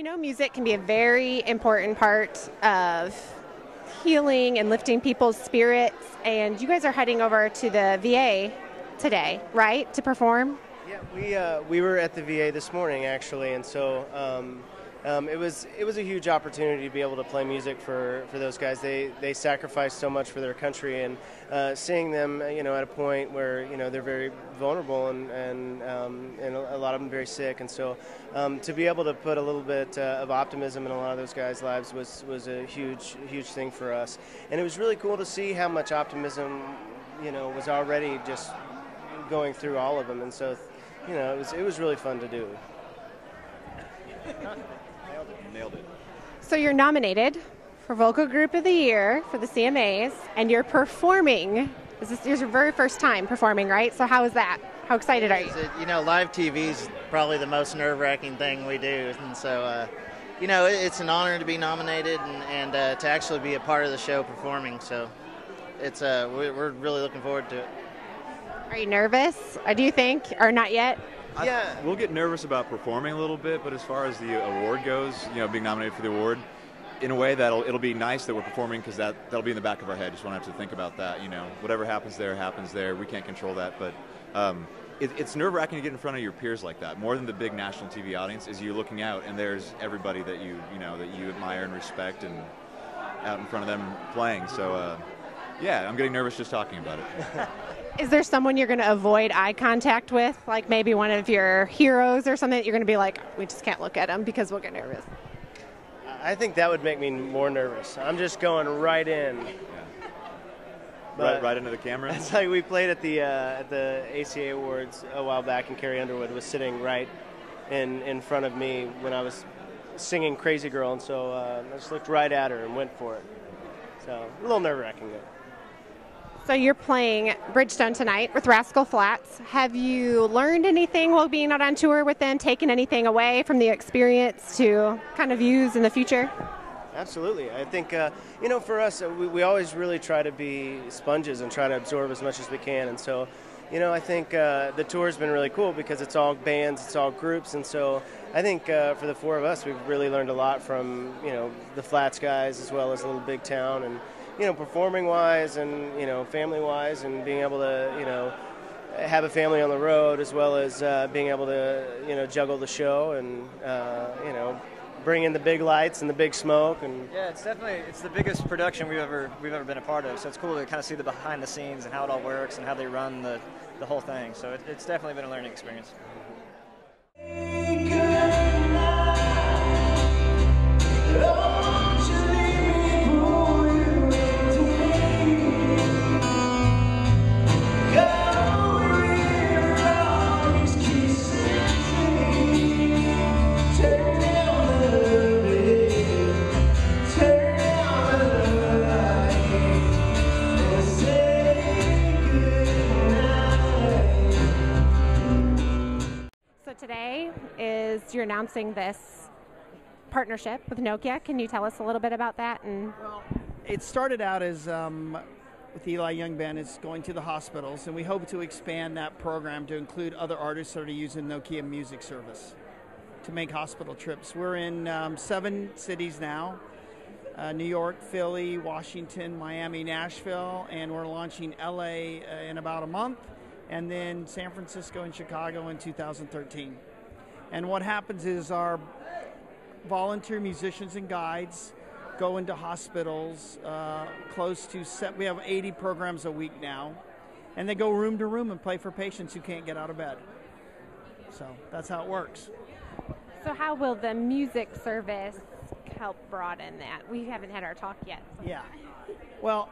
We know music can be a very important part of healing and lifting people's spirits, and you guys are heading over to the VA today, right, to perform? Yeah, we were at the VA this morning actually, and so it was a huge opportunity to be able to play music for those guys. They sacrificed so much for their country, and seeing them at a point where they're very vulnerable and a lot of them very sick, and so to be able to put a little bit of optimism in a lot of those guys' lives was a huge thing for us, and it was really cool to see how much optimism was already just going through all of them, and so it was really fun to do. Nailed it. So you're nominated for Vocal Group of the Year for the CMAs, and you're performing. This is your very first time performing, right? So how is that? How excited are you? Live TV is probably the most nerve-wracking thing we do, and so it's an honor to be nominated and to actually be a part of the show performing. So it's we're really looking forward to it. Are you nervous? Do you think, or not yet? Yeah, We'll get nervous about performing a little bit, but as far as the award goes, being nominated for the award, in a way it'll be nice that we're performing because that'll be in the back of our head. Just won't have to think about that. Whatever happens there. We can't control that, but it's nerve-wracking to get in front of your peers like that. More than the big national TV audience is you looking out and there's everybody that you admire and respect and out in front of them playing. So I'm getting nervous just talking about it. Is there someone you're going to avoid eye contact with, like maybe one of your heroes or something that you're going to be like, we just can't look at them because we'll get nervous? I think that would make me more nervous. I'm just going right in. Yeah. But right into the camera? It's like we played at the ACA Awards a while back, and Carrie Underwood was sitting right in front of me when I was singing Crazy Girl, and so I just looked right at her and went for it. So a little nerve-wracking though. So you're playing Bridgestone tonight with Rascal Flatts. Have you learned anything while being out on tour with them, taken anything away from the experience to kind of use in the future? Absolutely. I think, for us, we always really try to be sponges and try to absorb as much as we can. And so, I think the tour has been really cool because it's all bands, it's all groups. And so I think for the four of us, we've really learned a lot from, the Flats guys as well as Little Big Town, and performing-wise and, family-wise, and being able to, have a family on the road as well as being able to, juggle the show and, bring in the big lights and the big smoke. And yeah, it's the biggest production we've ever been a part of. So it's cool to kind of see the behind the scenes and how it all works and how they run the whole thing. So it's definitely been a learning experience. Today you're announcing this partnership with Nokia. Can you tell us a little bit about that? Well, it started out as with Eli Young Band is going to the hospitals, and we hope to expand that program to include other artists that are using Nokia music service to make hospital trips. We're in 7 cities now, New York, Philly, Washington, Miami, Nashville, and we're launching LA in about a month, and then San Francisco and Chicago in 2013. And what happens is our volunteer musicians and guides go into hospitals we have 80 programs a week now, and they go room to room and play for patients who can't get out of bed. So that's how it works. So how will the music service help broaden that? We haven't had our talk yet. Yeah. Well,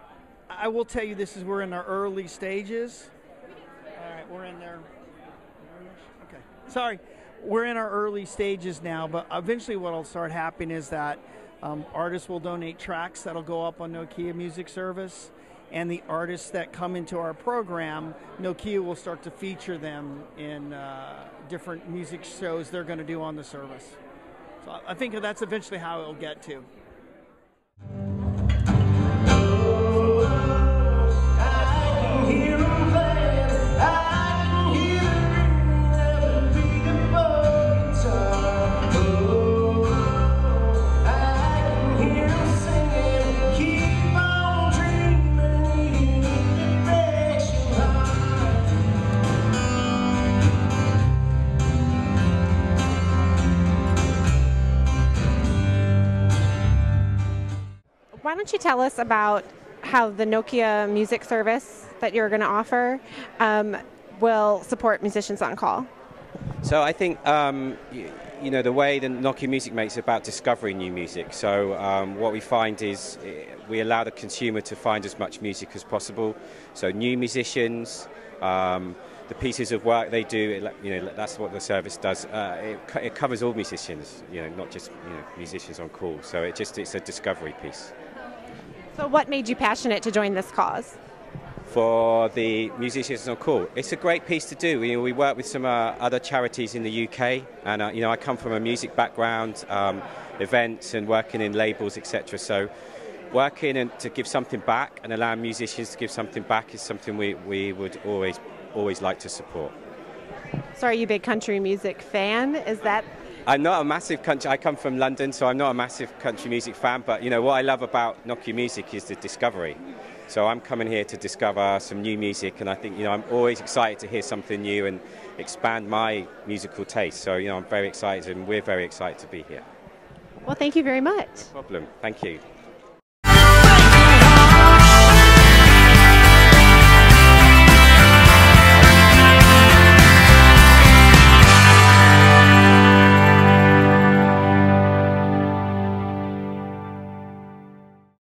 I will tell you we're in our early stages. All right, we're in there. Okay. Sorry. We're in our early stages now, but eventually what will start happening is that artists will donate tracks that'll go up on Nokia Music Service, and the artists that come into our program, Nokia will start to feature them in different music shows they're going to do on the service. So I think that's eventually how it'll get to. don't you tell us about how the Nokia music service that you're going to offer will support musicians on call? So I think, the way that Nokia Music makes it about discovering new music. So what we find is we allow the consumer to find as much music as possible. So new musicians, the pieces of work they do, that's what the service does. It covers all musicians, not just musicians on call. So it's a discovery piece. So what made you passionate to join this cause? For the musicians on call, it's a great piece to do. We work with some other charities in the UK, and I come from a music background, events and working in labels, etc. So working and to give something back and allow musicians to give something back is something we would always like to support. So are you a big country music fan? Is that? I'm not a massive country. I come from London, so I'm not a massive country music fan. But what I love about Nokia Music is the discovery. So I'm coming here to discover some new music, and I think I'm always excited to hear something new and expand my musical taste. So I'm very excited, and we're very excited to be here. Well, thank you very much. No problem. Thank you.